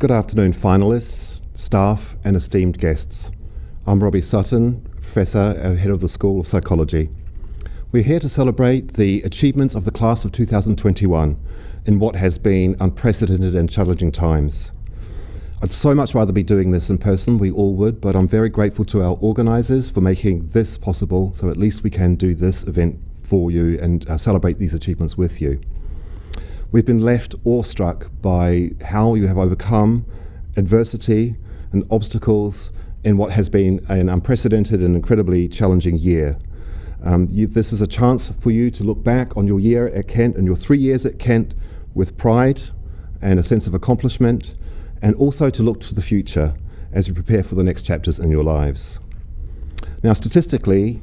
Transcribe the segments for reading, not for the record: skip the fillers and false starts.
Good afternoon, finalists, staff and esteemed guests. I'm Robbie Sutton, Professor and Head of the School of Psychology. We're here to celebrate the achievements of the class of 2021 in what has been unprecedented and challenging times. I'd so much rather be doing this in person, we all would, but I'm very grateful to our organisers for making this possible, so at least we can do this event for you and celebrate these achievements with you. We've been left awestruck by how you have overcome adversity and obstacles in what has been an unprecedented and incredibly challenging year. This is a chance for you to look back on your year at Kent and your 3 years at Kent with pride and a sense of accomplishment, and also to look to the future as you prepare for the next chapters in your lives. Now, statistically,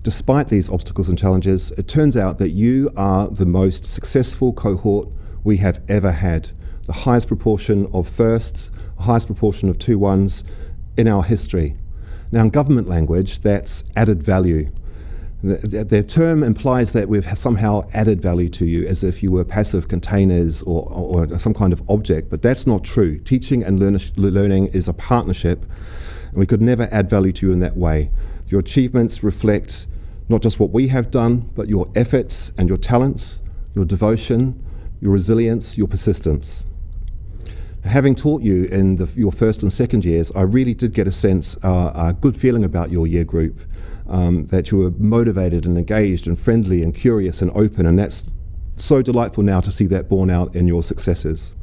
despite these obstacles and challenges, it turns out that you are the most successful cohort we have ever had. The highest proportion of firsts, the highest proportion of 2-1s in our history. Now, in government language, that's added value. Their term implies that we've somehow added value to you as if you were passive containers or some kind of object, but that's not true. Teaching and learning is a partnership, and we could never add value to you in that way. Your achievements reflect not just what we have done, but your efforts and your talents, your devotion, your resilience, your persistence. Having taught you in your first and second years, I really did get a sense, a good feeling about your year group, that you were motivated and engaged and friendly and curious and open, and that's so delightful now to see that borne out in your successes.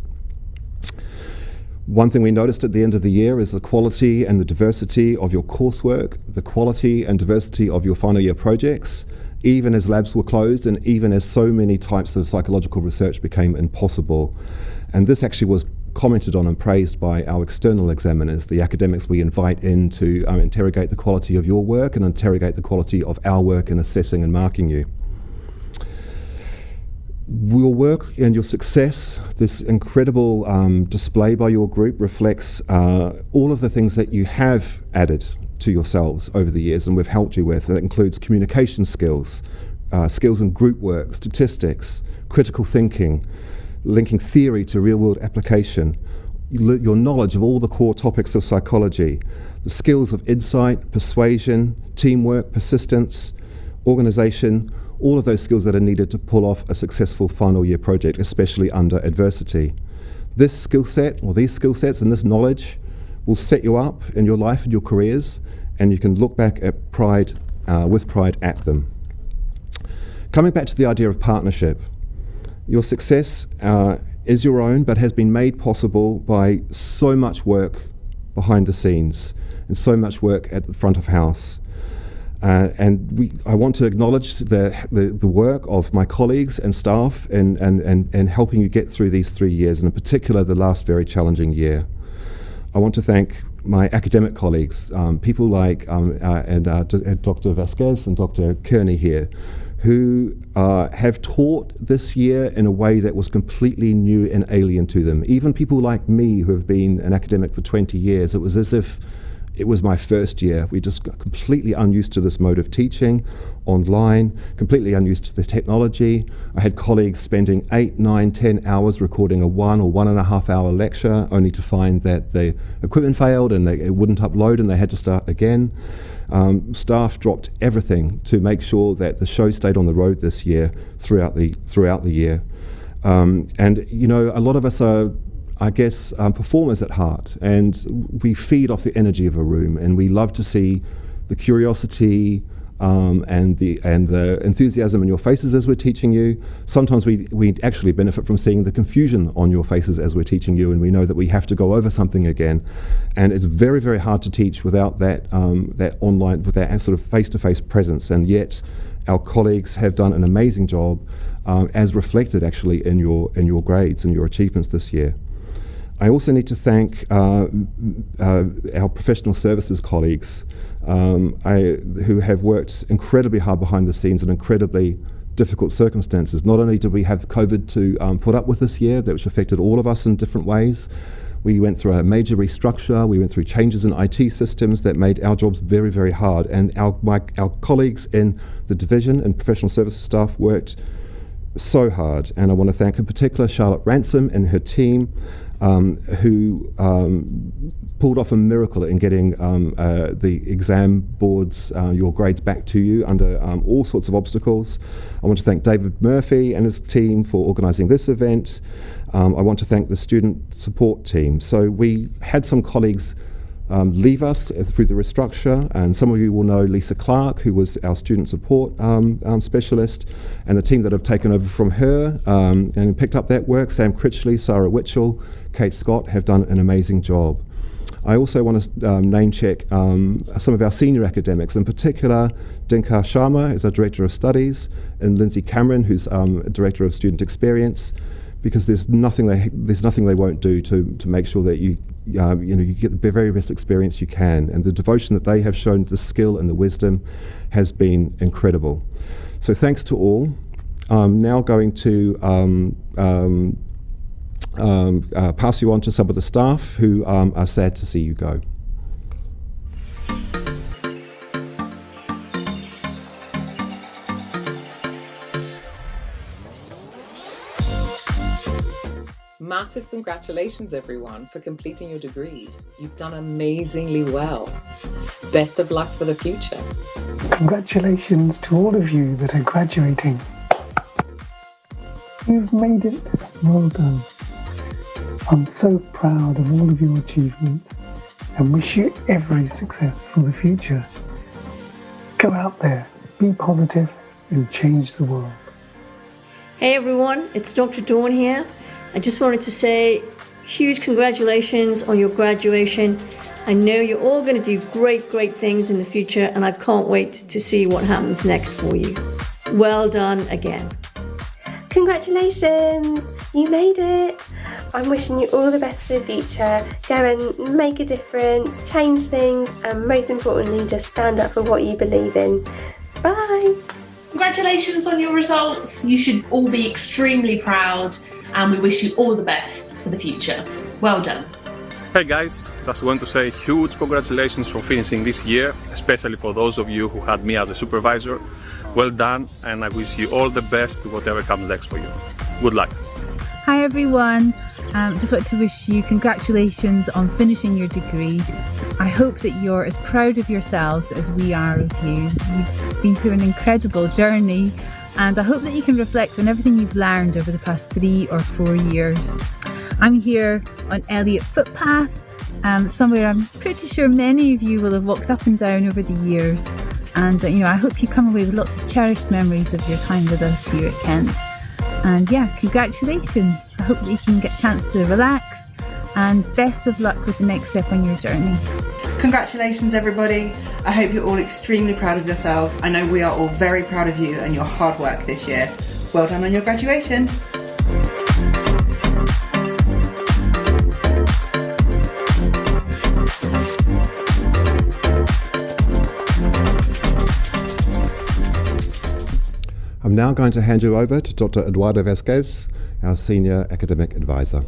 One thing we noticed at the end of the year is the quality and the diversity of your coursework, the quality and diversity of your final year projects, even as labs were closed and even as so many types of psychological research became impossible. And this actually was commented on and praised by our external examiners, the academics we invite in to interrogate the quality of your work and interrogate the quality of our work in assessing and marking you. Your work and your success, this incredible display by your group reflects all of the things that you have added to yourselves over the years and we've helped you with. That includes communication skills, skills in group work, statistics, critical thinking, linking theory to real-world application, your knowledge of all the core topics of psychology, the skills of insight, persuasion, teamwork, persistence, organisation, all of those skills that are needed to pull off a successful final year project, especially under adversity. This skill set, or these skill sets and this knowledge will set you up in your life and your careers, and you can look back at with pride at them. Coming back to the idea of partnership, your success is your own, but has been made possible by so much work behind the scenes and so much work at the front of house. I want to acknowledge the work of my colleagues and staff in helping you get through these 3 years, and in particular the last very challenging year. I want to thank my academic colleagues, people like Dr. Vasquez and Dr. Kearney here, who have taught this year in a way that was completely new and alien to them. Even people like me who have been an academic for 20 years, it was as if it was my first year. We just got completely unused to this mode of teaching online, completely unused to the technology. I had colleagues spending 8, 9, 10 hours recording a 1 or 1.5 hour lecture, only to find that the equipment failed and it wouldn't upload and they had to start again. Staff dropped everything to make sure that the show stayed on the road this year throughout the year. And you know, a lot of us are, I guess, performers at heart, and we feed off the energy of a room, and we love to see the curiosity and the enthusiasm in your faces as we're teaching you. Sometimes we actually benefit from seeing the confusion on your faces as we're teaching you, and we know that we have to go over something again. And it's very, very hard to teach without that online, with that sort of face-to-face presence. And yet, our colleagues have done an amazing job, as reflected actually in your grades and your achievements this year. I also need to thank our professional services colleagues who have worked incredibly hard behind the scenes in incredibly difficult circumstances. Not only did we have COVID to put up with this year, which affected all of us in different ways, we went through a major restructure, we went through changes in IT systems that made our jobs very, very hard. And our colleagues in the division and professional services staff worked so hard, and I want to thank in particular Charlotte Ransom and her team, who pulled off a miracle in getting the exam boards, your grades back to you under all sorts of obstacles. I want to thank David Murphy and his team for organising this event. I want to thank the student support team. So we had some colleagues leave us through the restructure, and some of you will know Lisa Clark, who was our student support specialist, and the team that have taken over from her and picked up that work. Sam Critchley, Sarah Witchell, Kate Scott have done an amazing job. I also want to name check some of our senior academics, in particular Dinkar Sharma is our Director of Studies, and Lindsay Cameron, who's Director of Student Experience, because there's nothing they won't do to make sure that you get the very best experience you can. And the devotion that they have shown, the skill and the wisdom, has been incredible. So thanks to all. I'm now going to pass you on to some of the staff who are sad to see you go. Massive congratulations, everyone, for completing your degrees. You've done amazingly well. Best of luck for the future. Congratulations to all of you that are graduating. You've made it. Well done. I'm so proud of all of your achievements and wish you every success for the future. Go out there, be positive, and change the world. Hey everyone, it's Dr. Dawn here. I just wanted to say huge congratulations on your graduation. I know you're all going to do great things in the future, and I can't wait to see what happens next for you. Well done again. Congratulations, you made it. I'm wishing you all the best for the future. Go and make a difference, change things, and most importantly, just stand up for what you believe in. Bye. Congratulations on your results. You should all be extremely proud, and we wish you all the best for the future. Well done. Hey guys, just want to say huge congratulations for finishing this year, especially for those of you who had me as a supervisor. Well done, and I wish you all the best to whatever comes next for you. Good luck. Hi everyone, just want to wish you congratulations on finishing your degree. I hope that you're as proud of yourselves as we are of you. You've been through an incredible journey, and I hope that you can reflect on everything you've learned over the past 3 or 4 years. I'm here on Elliott Footpath, somewhere I'm pretty sure many of you will have walked up and down over the years, and I hope you come away with lots of cherished memories of your time with us here at Kent. And yeah, congratulations. I hope that you can get a chance to relax, and best of luck with the next step on your journey. Congratulations everybody. I hope you're all extremely proud of yourselves. I know we are all very proud of you and your hard work this year. Well done on your graduation. I'm now going to hand you over to Dr. Eduardo Vasquez, our Senior Academic Advisor.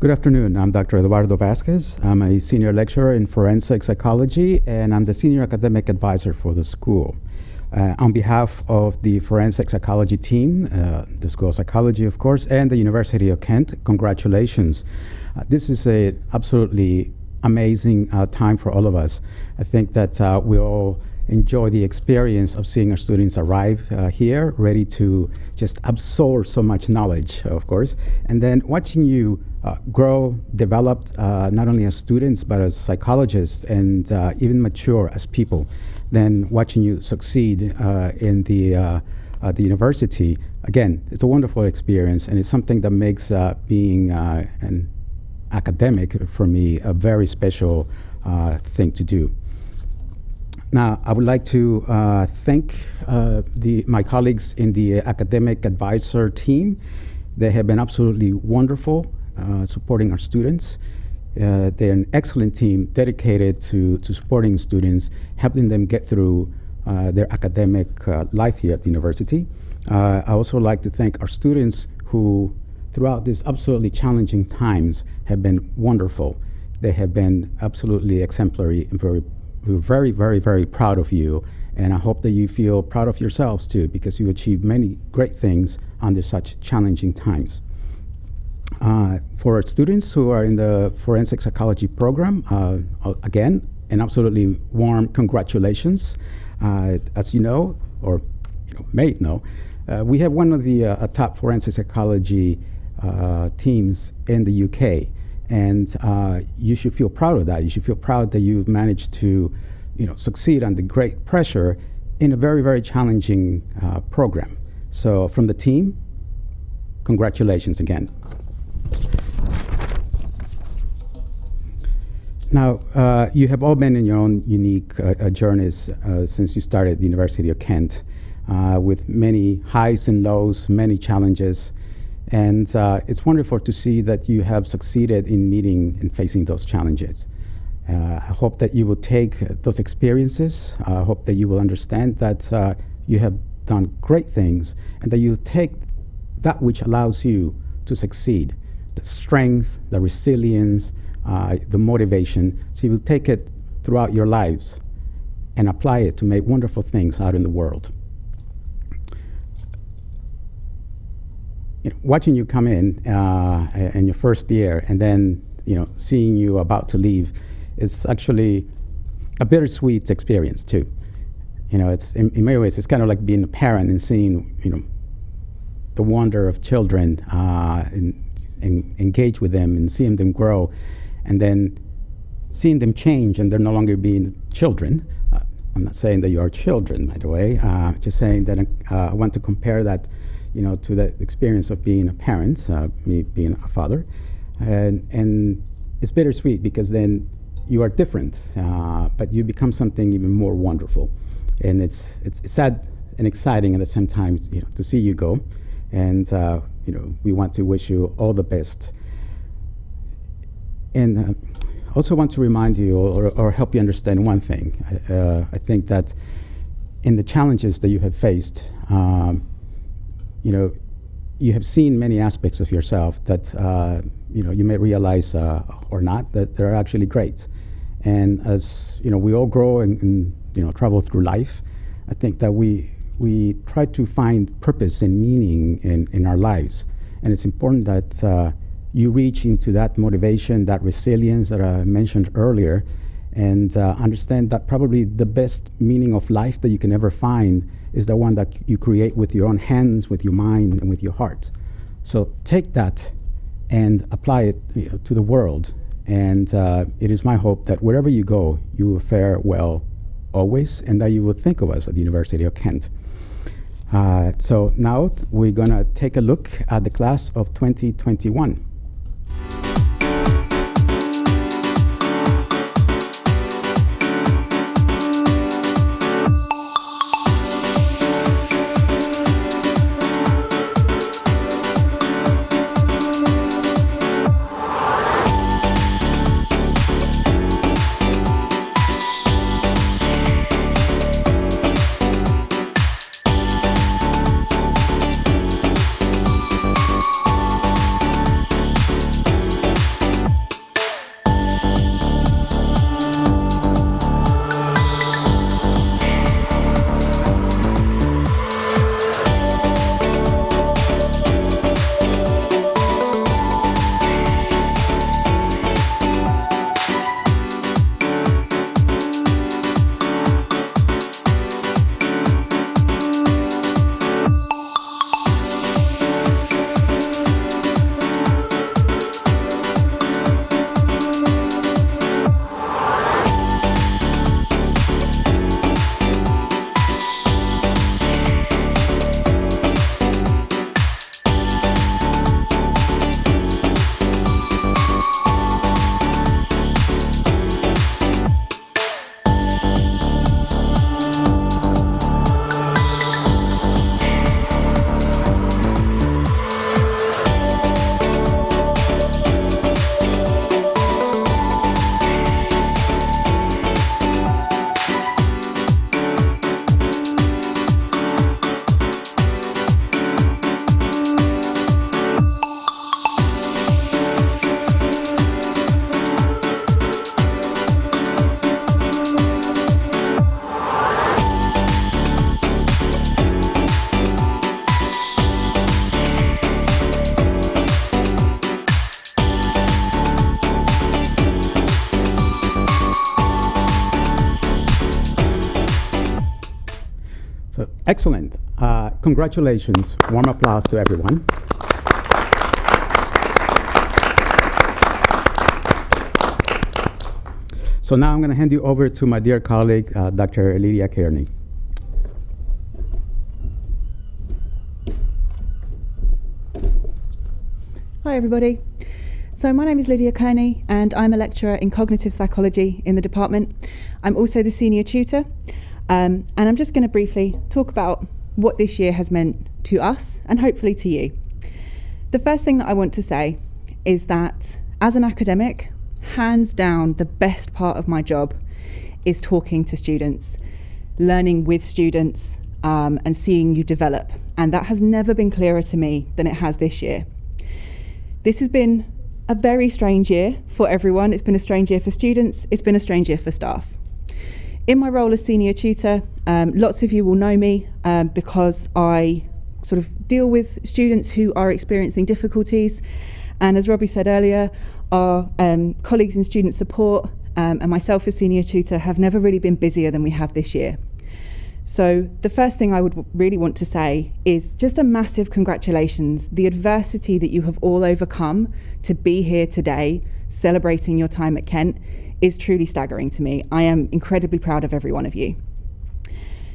Good afternoon, I'm Dr. Eduardo Vasquez. I'm a senior lecturer in forensic psychology, and I'm the senior academic advisor for the school. On behalf of the forensic psychology team, the School of Psychology, of course, and the University of Kent, congratulations. This is an absolutely amazing time for all of us. I think that we all enjoy the experience of seeing our students arrive here, ready to just absorb so much knowledge, of course, and then watching you grow, develop, not only as students, but as psychologists, and even mature as people. Then watching you succeed in the university. Again, it's a wonderful experience, and it's something that makes being an academic for me a very special thing to do. Now, I would like to thank my colleagues in the academic advisor team. They have been absolutely wonderful supporting our students. They're an excellent team dedicated to supporting students, helping them get through their academic life here at the university. I also like to thank our students who, throughout these absolutely challenging times, have been wonderful. They have been absolutely exemplary, and we're very, very, very proud of you. And I hope that you feel proud of yourselves too, because you achieved many great things under such challenging times. For our students who are in the forensic psychology program, again, an absolutely warm congratulations. As you know, or may know, we have one of the top forensic psychology teams in the UK, and you should feel proud of that. You should feel proud that you've managed to succeed under great pressure in a very, very challenging program. So from the team, congratulations again. Now, you have all been in your own unique journeys since you started the University of Kent, with many highs and lows, many challenges. And it's wonderful to see that you have succeeded in meeting and facing those challenges. I hope that you will take those experiences. I hope that you will understand that you have done great things, and that you take that which allows you to succeed, the strength, the resilience, the motivation. So you will take it throughout your lives and apply it to make wonderful things out in the world. Watching you come in your first year, and then seeing you about to leave, is actually a bittersweet experience too. It's in many ways it's kind of like being a parent and seeing the wonder of children, and engage with them and seeing them grow, and then seeing them change and they're no longer being children. I'm not saying that you are children, by the way. Just saying that I want to compare that to the experience of being a parent, me being a father, and it's bittersweet because then you are different, but you become something even more wonderful, and it's sad and exciting at the same time, to see you go, and we want to wish you all the best, and also want to remind you or help you understand one thing. I think that in the challenges that you have faced, you have seen many aspects of yourself that you may realize or not that they're actually great. And as we all grow and travel through life, I think that we try to find purpose and meaning in our lives. And it's important that you reach into that motivation, that resilience that I mentioned earlier, and understand that probably the best meaning of life that you can ever find is the one that you create with your own hands, with your mind, and with your heart. So take that and apply it to the world. And it is my hope that wherever you go, you will fare well always, and that you will think of us at the University of Kent. So now we're going to take a look at the class of 2021. Excellent. Congratulations. Warm applause to everyone. So now I'm going to hand you over to my dear colleague, Dr. Lydia Kearney. Hi everybody. So my name is Lydia Kearney and I'm a lecturer in cognitive psychology in the department. I'm also the senior tutor and I'm just going to briefly talk about what this year has meant to us and hopefully to you. The first thing that I want to say is that as an academic, hands down the best part of my job is talking to students, learning with students and seeing you develop, and that has never been clearer to me than it has this year. This has been a very strange year for everyone. It's been a strange year for students, it's been a strange year for staff. In my role as senior tutor, lots of you will know me because I sort of deal with students who are experiencing difficulties, and as Robbie said earlier, our colleagues in student support and myself as senior tutor have never really been busier than we have this year. So the first thing I would really want to say is just a massive congratulations. The adversity that you have all overcome to be here today, celebrating your time at Kent, is truly staggering to me. I am incredibly proud of every one of you.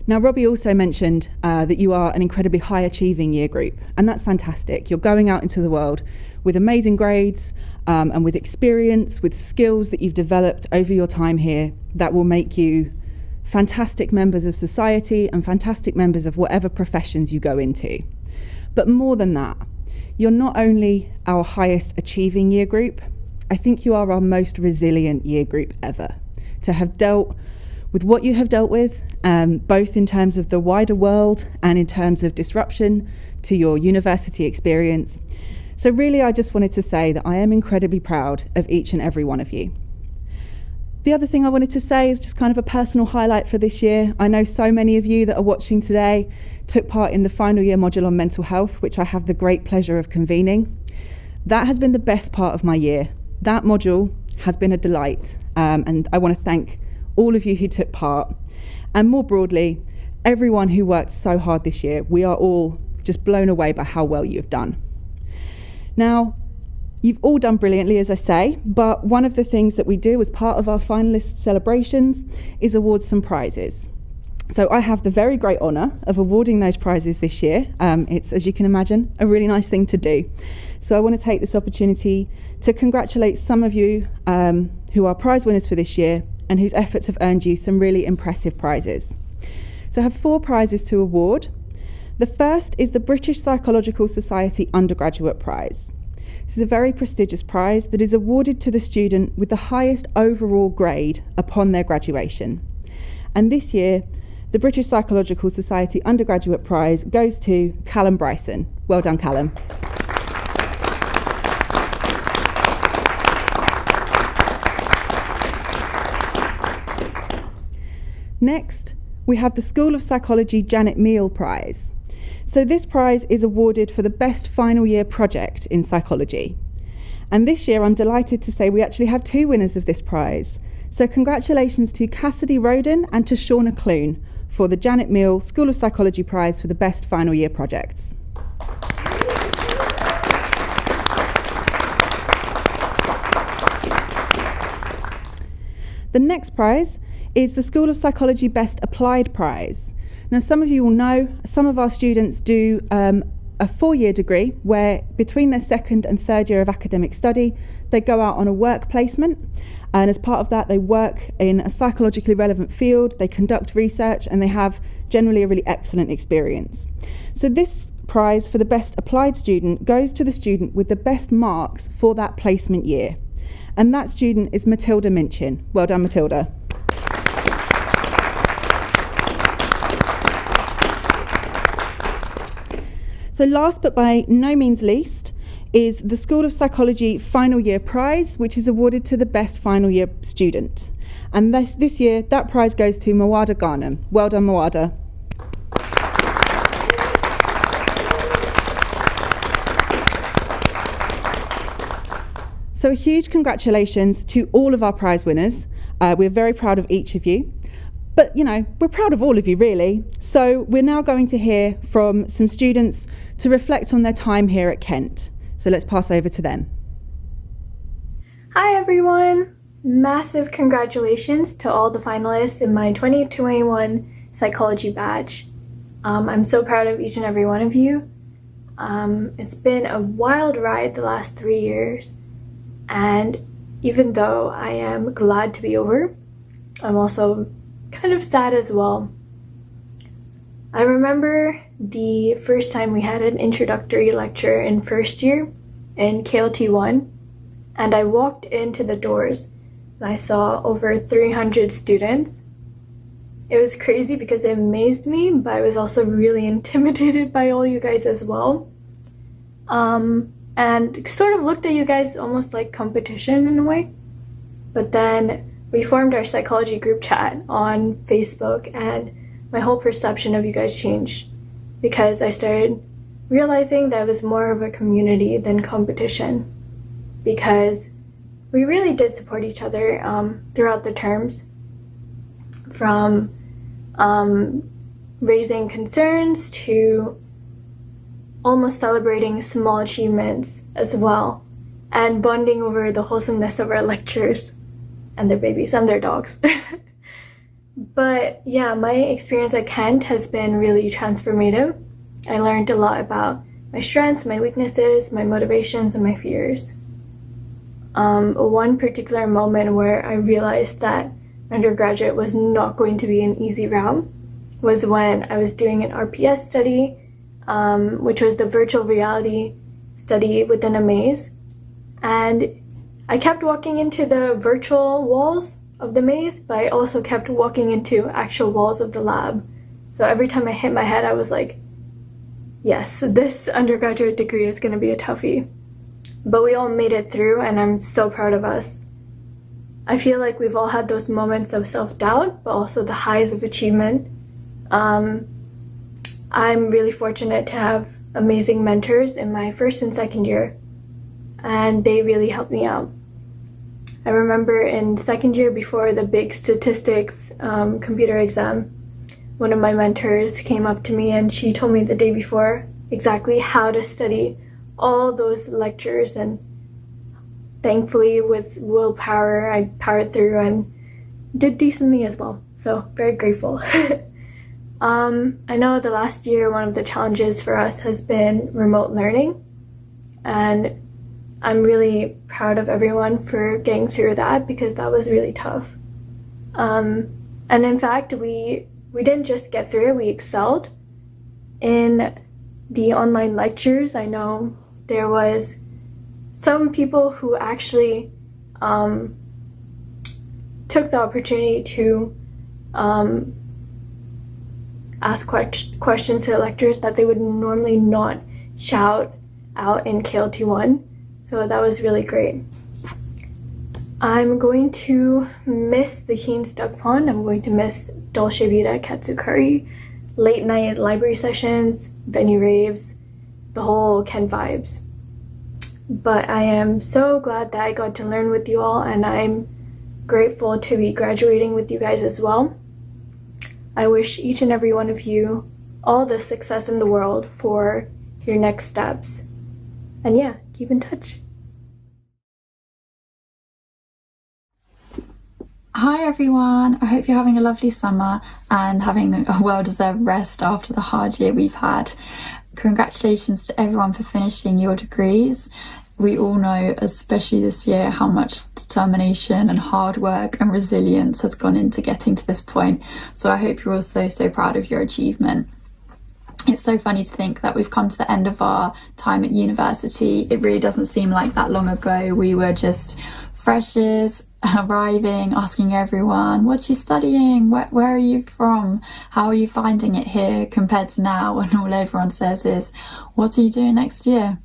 Now, Robbie also mentioned that you are an incredibly high achieving year group, and that's fantastic. You're going out into the world with amazing grades and with experience, with skills that you've developed over your time here that will make you fantastic members of society and fantastic members of whatever professions you go into. But more than that, you're not only our highest achieving year group, I think you are our most resilient year group ever. To have dealt with what you have dealt with, both in terms of the wider world and in terms of disruption to your university experience. So really, I just wanted to say that I am incredibly proud of each and every one of you. The other thing I wanted to say is just kind of a personal highlight for this year. I know so many of you that are watching today took part in the final year module on mental health, which I have the great pleasure of convening. That has been the best part of my year. That module has been a delight, and I want to thank all of you who took part, and more broadly, everyone who worked so hard this year. We are all just blown away by how well you've done. Now, you've all done brilliantly, as I say, but one of the things that we do as part of our finalist celebrations is award some prizes. So I have the very great honour of awarding those prizes this year. It's, as you can imagine, a really nice thing to do. So I want to take this opportunity to congratulate some of you who are prize winners for this year and whose efforts have earned you some really impressive prizes. So I have 4 prizes to award. The first is the British Psychological Society Undergraduate Prize. This is a very prestigious prize that is awarded to the student with the highest overall grade upon their graduation. And this year, the British Psychological Society Undergraduate Prize goes to Callum Bryson. Well done, Callum. Next, we have the School of Psychology Janet Meal Prize. So this prize is awarded for the best final year project in psychology. And this year I'm delighted to say we actually have 2 winners of this prize. So congratulations to Cassidy Roden and to Shauna Clune for the Janet Meal School of Psychology Prize for the best final year projects. The next prize is the School of Psychology Best Applied Prize. Now, some of you will know, some of our students do a 4-year degree where between their 2nd and 3rd year of academic study, they go out on a work placement. And as part of that, they work in a psychologically relevant field, they conduct research, and they have generally a really excellent experience. So this prize for the best applied student goes to the student with the best marks for that placement year. And that student is Matilda Minchin. Well done, Matilda. So last but by no means least is the School of Psychology Final Year Prize, which is awarded to the best final year student. And this year, that prize goes to Mawada Ghanem. Well done, Mawada. So a huge congratulations to all of our prize winners. We're very proud of each of you. But, you know, we're proud of all of you, really. So we're now going to hear from some students to reflect on their time here at Kent. So let's pass over to them. Hi everyone! Massive congratulations to all the finalists in my 2021 psychology batch. I'm so proud of each and every one of you. It's been a wild ride the last 3 years, and even though I am glad to be over, I'm also kind of sad as well. I remember the first time we had an introductory lecture in first year in KLT1, and I walked into the doors and I saw over 300 students. It was crazy because it amazed me, but I was also really intimidated by all you guys as well. And sort of looked at you guys almost like competition in a way. But then we formed our psychology group chat on Facebook, and my whole perception of you guys changed because I started realizing that it was more of a community than competition, because we really did support each other throughout the terms, from raising concerns to almost celebrating small achievements as well, and bonding over the wholesomeness of our lectures and their babies and their dogs. But yeah, my experience at Kent has been really transformative. I learned a lot about my strengths, my weaknesses, my motivations, and my fears. One particular moment where I realized that undergraduate was not going to be an easy route was when I was doing an RPS study, which was the virtual reality study within a maze. And I kept walking into the virtual walls of the maze, but I also kept walking into actual walls of the lab. So every time I hit my head, I was like, yes, this undergraduate degree is going to be a toughie. But we all made it through, and I'm so proud of us. I feel like we've all had those moments of self-doubt, but also the highs of achievement. I'm really fortunate to have amazing mentors in my first and second year, and they really helped me out. I remember in second year, before the big statistics computer exam, one of my mentors came up to me and she told me the day before exactly how to study all those lectures, and thankfully with willpower I powered through and did decently as well, so very grateful. I know the last year one of the challenges for us has been remote learning, and I'm really proud of everyone for getting through that because that was really tough. And in fact, we didn't just get through it, we excelled. In the online lectures, I know there was some people who actually took the opportunity to ask questions to the lecturers that they would normally not shout out in KLT1. So that was really great. I'm going to miss the Keen's Duck Pond. I'm going to miss Dolce Vita Katsukari, late night library sessions, venue raves, the whole Kent vibes. But I am so glad that I got to learn with you all, and I'm grateful to be graduating with you guys as well. I wish each and every one of you all the success in the world for your next steps. And yeah, keep in touch. Hi everyone, I hope you're having a lovely summer and having a well-deserved rest after the hard year we've had. Congratulations to everyone for finishing your degrees. We all know, especially this year, how much determination and hard work and resilience has gone into getting to this point. So I hope you're all so proud of your achievement. It's so funny to think that we've come to the end of our time at university. It really doesn't seem like that long ago. We were just freshers arriving, asking everyone, what are you studying? Where are you from? How are you finding it here? Compared to now, when all everyone says is, what are you doing next year?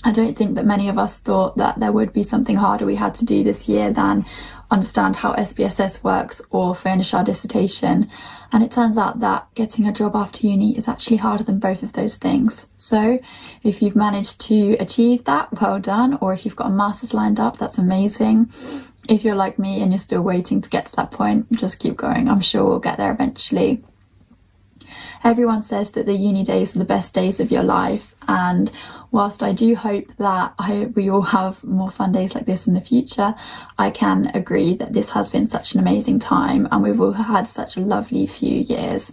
I don't think that many of us thought that there would be something harder we had to do this year than understand how SPSS works or finish our dissertation. And it turns out that getting a job after uni is actually harder than both of those things. So if you've managed to achieve that, well done. Or if you've got a master's lined up, that's amazing. If you're like me and you're still waiting to get to that point, just keep going. I'm sure we'll get there eventually. Everyone says that the uni days are the best days of your life, and whilst I do hope that we all have more fun days like this in the future, I can agree that this has been such an amazing time and we've all had such a lovely few years.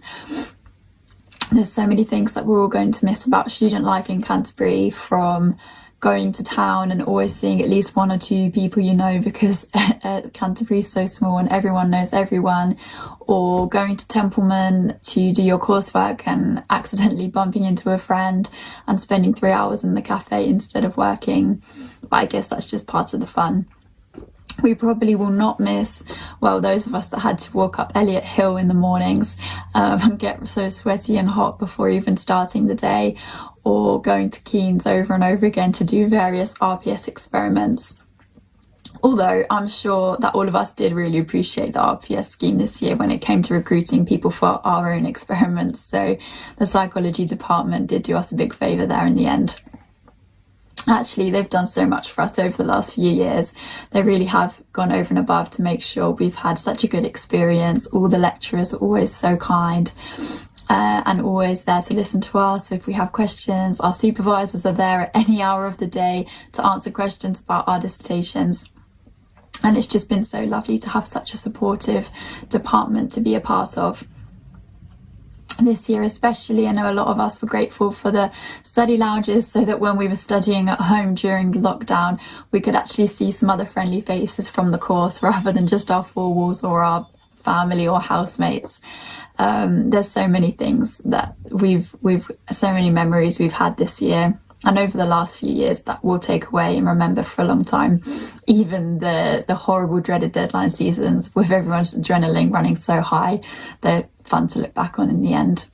There's so many things that we're all going to miss about student life in Canterbury, from going to town and always seeing at least one or two people you know, because Canterbury is so small and everyone knows everyone, or going to Templeman to do your coursework and accidentally bumping into a friend and spending 3 hours in the cafe instead of working. But I guess that's just part of the fun. We probably will not miss, well, those of us that had to walk up Elliot Hill in the mornings and get so sweaty and hot before even starting the day, or going to Keynes over and over again to do various RPS experiments. Although I'm sure that all of us did really appreciate the RPS scheme this year when it came to recruiting people for our own experiments. So the psychology department did do us a big favour there in the end. Actually, they've done so much for us over the last few years. They really have gone over and above to make sure we've had such a good experience. All the lecturers are always so kind and always there to listen to us. So if we have questions, our supervisors are there at any hour of the day to answer questions about our dissertations. And it's just been so lovely to have such a supportive department to be a part of. This year especially, I know a lot of us were grateful for the study lounges, so that when we were studying at home during the lockdown, we could actually see some other friendly faces from the course rather than just our four walls or our family or housemates. There's so many things that we've so many memories we've had this year and over the last few years that we'll take away and remember for a long time. Even the horrible dreaded deadline seasons with everyone's adrenaline running so high, they're fun to look back on in the end.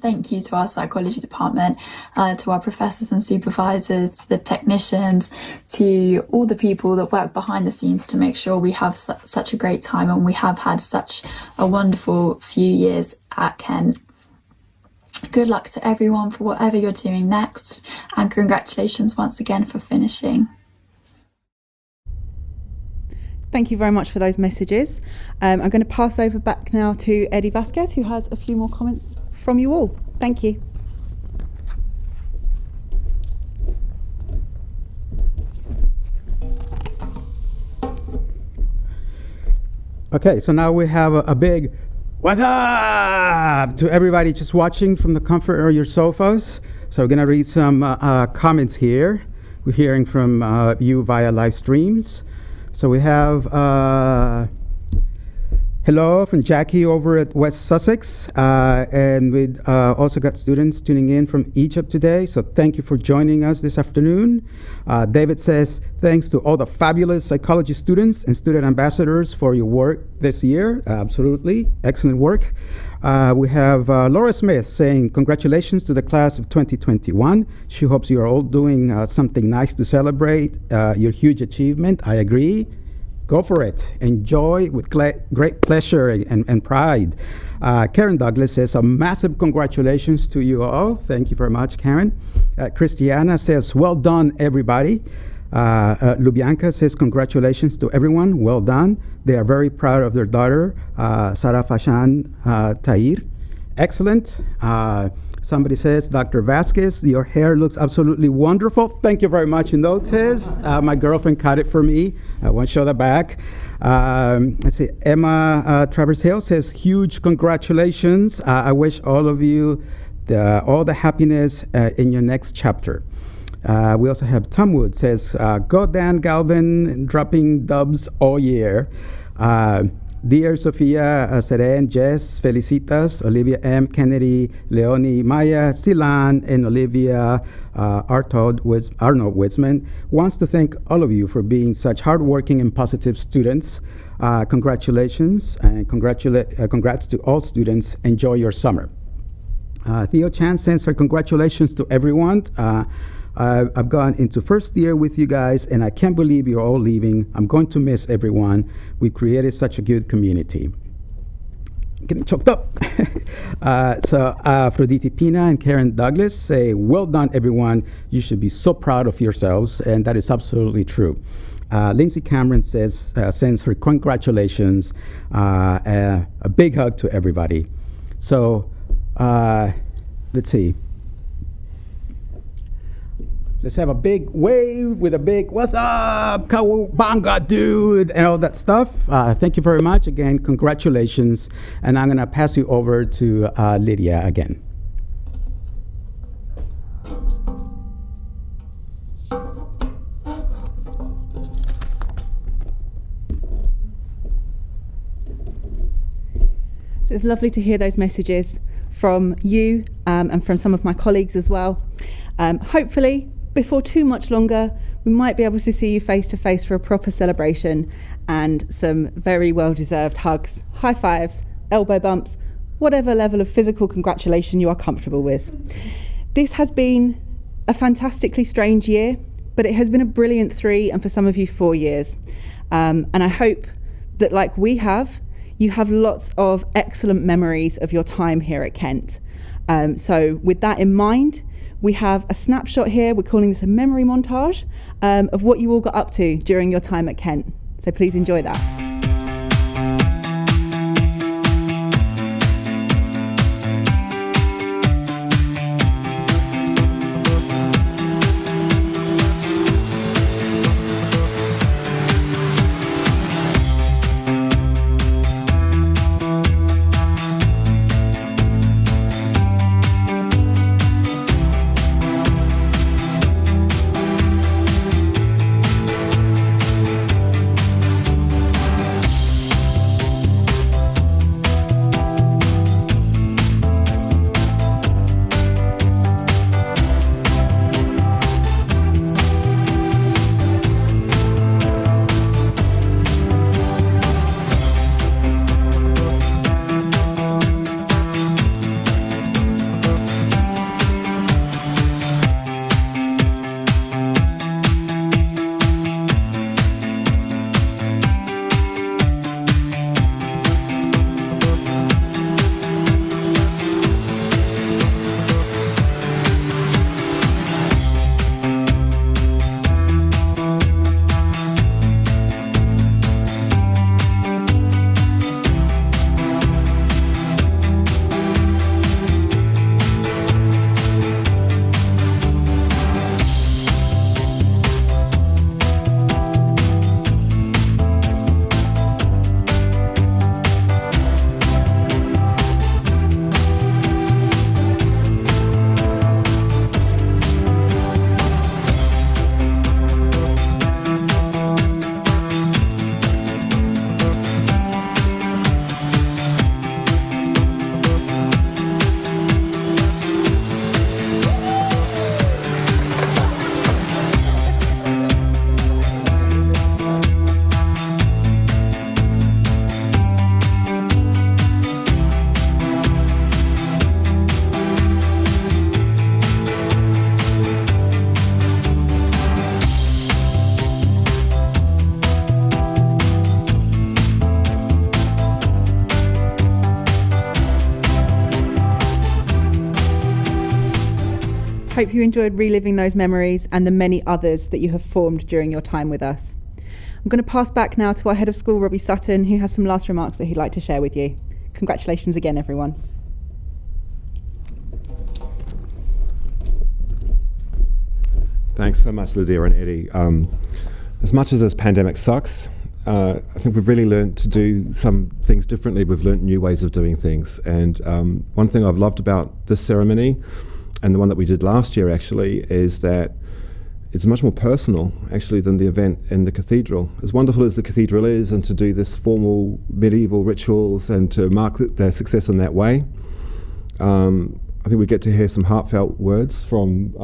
Thank you to our psychology department, to our professors and supervisors, to the technicians, to all the people that work behind the scenes to make sure we have such a great time, and we have had such a wonderful few years at Kent. Good luck to everyone for whatever you're doing next, and congratulations once again for finishing. Thank you very much for those messages. I'm going to pass over back now to Eddie Vasquez, who has a few more comments from you all. Thank you. Okay, so now we have a big "What up?" to everybody just watching from the comfort of your sofas. So we're going to read some comments here. We're hearing from you via live streams. So we have hello from Jackie over at West Sussex, and we also got students tuning in from Egypt today, so thank you for joining us this afternoon. David says, thanks to all the fabulous psychology students and student ambassadors for your work this year. Absolutely, excellent work. We have Laura Smith saying, congratulations to the class of 2021. She hopes you are all doing something nice to celebrate your huge achievement. I agree. Go for it. Enjoy with great pleasure and pride. Karen Douglas says, a massive congratulations to you all. Thank you very much, Karen. Christiana says, well done, everybody. Lubianka says, congratulations to everyone. Well done. They are very proud of their daughter, Sarah Fashan Tahir. Excellent. Somebody says, Dr. Vasquez, your hair looks absolutely wonderful. Thank you very much. You noticed. My girlfriend cut it for me. I won't show the back. Let's see. Emma Travers Hill says, huge congratulations. I wish all of you all the happiness in your next chapter. We also have Tom Wood says, go Dan Galvin, dropping dubs all year. Dear Sofia, Seren, Jess, Felicitas, Olivia M, Kennedy, Leonie, Maya, Silan, and Olivia Arnold Witzman wants to thank all of you for being such hardworking and positive students. Congratulations, and congrats to all students. Enjoy your summer. Theo Chan sends her congratulations to everyone. I've gone into first year with you guys, and I can't believe you're all leaving. I'm going to miss everyone. We created such a good community. Getting choked up. So Afroditi Pina and Karen Douglas say, well done, everyone. You should be so proud of yourselves, and that is absolutely true. Lindsay Cameron sends her congratulations, a big hug to everybody. So let's see. Let's have a big wave with a big "What's up, Cowabunga, dude," and all that stuff. Thank you very much. Again, congratulations. And I'm going to pass you over to Lydia again. So it's lovely to hear those messages from you and from some of my colleagues as well. Hopefully, before too much longer, we might be able to see you face to face for a proper celebration and some very well-deserved hugs, high fives, elbow bumps, whatever level of physical congratulation you are comfortable with. This has been a fantastically strange year, but it has been a brilliant 3 and for some of you 4 years. And I hope that, like we have, you have lots of excellent memories of your time here at Kent. So with that in mind, we have a snapshot here. We're calling this a memory montage of what you all got up to during your time at Kent. So please enjoy that. Hope you enjoyed reliving those memories and the many others that you have formed during your time with us. I'm going to pass back now to our head of school, Robbie Sutton, who has some last remarks that he'd like to share with you. Congratulations again, everyone. Thanks so much, Lydia and Eddie. As much as this pandemic sucks, I think we've really learned to do some things differently. We've learned new ways of doing things. And one thing I've loved about this ceremony, and the one that we did last year actually, is that it's much more personal actually than the event in the cathedral. As wonderful as the cathedral is, and to do this formal medieval rituals and to mark their success in that way, I think we get to hear some heartfelt words from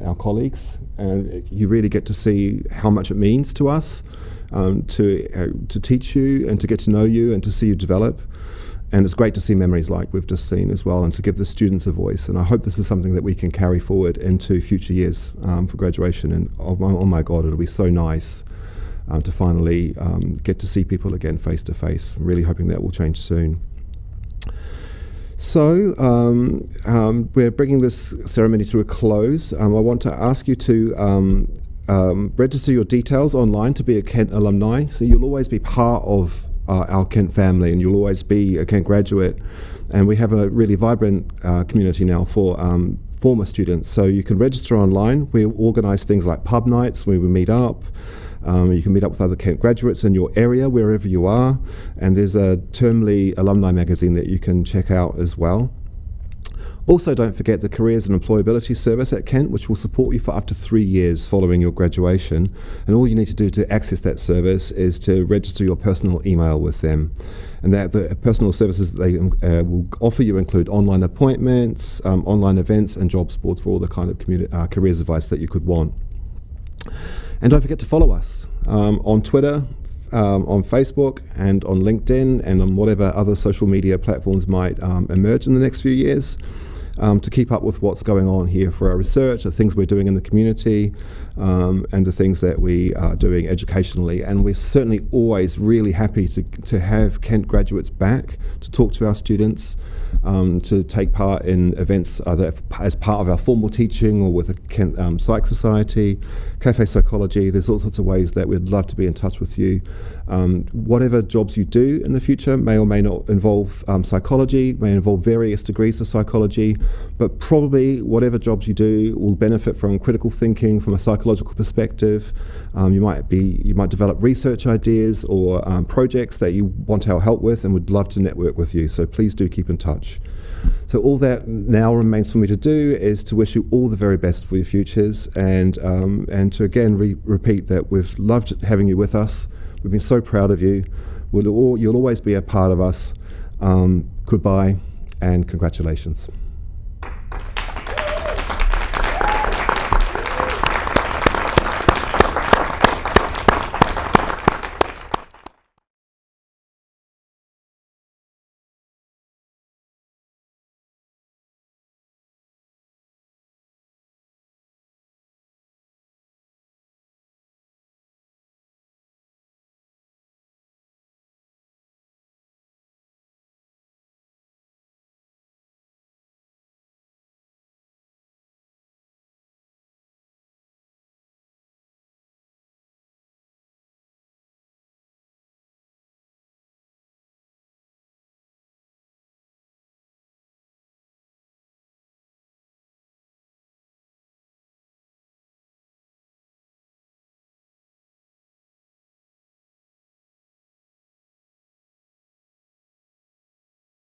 our colleagues, and you really get to see how much it means to us to teach you and to get to know you and to see you develop. And it's great to see memories like we've just seen as well, and to give the students a voice. And I hope this is something that we can carry forward into future years for graduation. And oh my God, it'll be so nice to finally get to see people again face to face. I'm really hoping that will change soon. So we're bringing this ceremony to a close. I want to ask you to register your details online to be a Kent alumni, so you'll always be part of our Kent family, and you'll always be a Kent graduate. And we have a really vibrant community now for former students, so you can register online. We organise things like pub nights where we meet up. You can meet up with other Kent graduates in your area, wherever you are, and there's a termly alumni magazine that you can check out as well. Also, don't forget the Careers and Employability Service at Kent, which will support you for up to 3 years following your graduation. And all you need to do to access that service is to register your personal email with them. And that the personal services they will offer you include online appointments, online events, and jobs boards for all the kind of careers advice that you could want. And don't forget to follow us on Twitter, on Facebook, and on LinkedIn, and on whatever other social media platforms might emerge in the next few years, to keep up with what's going on here for our research, the things we're doing in the community, and the things that we are doing educationally. And we're certainly always really happy to have Kent graduates back to talk to our students, to take part in events either as part of our formal teaching or with a Kent Psych Society, Cafe Psychology. There's all sorts of ways that we'd love to be in touch with you. Whatever jobs you do in the future may or may not involve psychology, may involve various degrees of psychology, but probably whatever jobs you do will benefit from critical thinking from a psychological perspective. You might develop research ideas or projects that you want our help with, and would love to network with you, so please do keep in touch. So all that now remains for me to do is to wish you all the very best for your futures, and to again repeat that we've loved having you with us. We've been so proud of you. You'll always be a part of us. Goodbye and congratulations.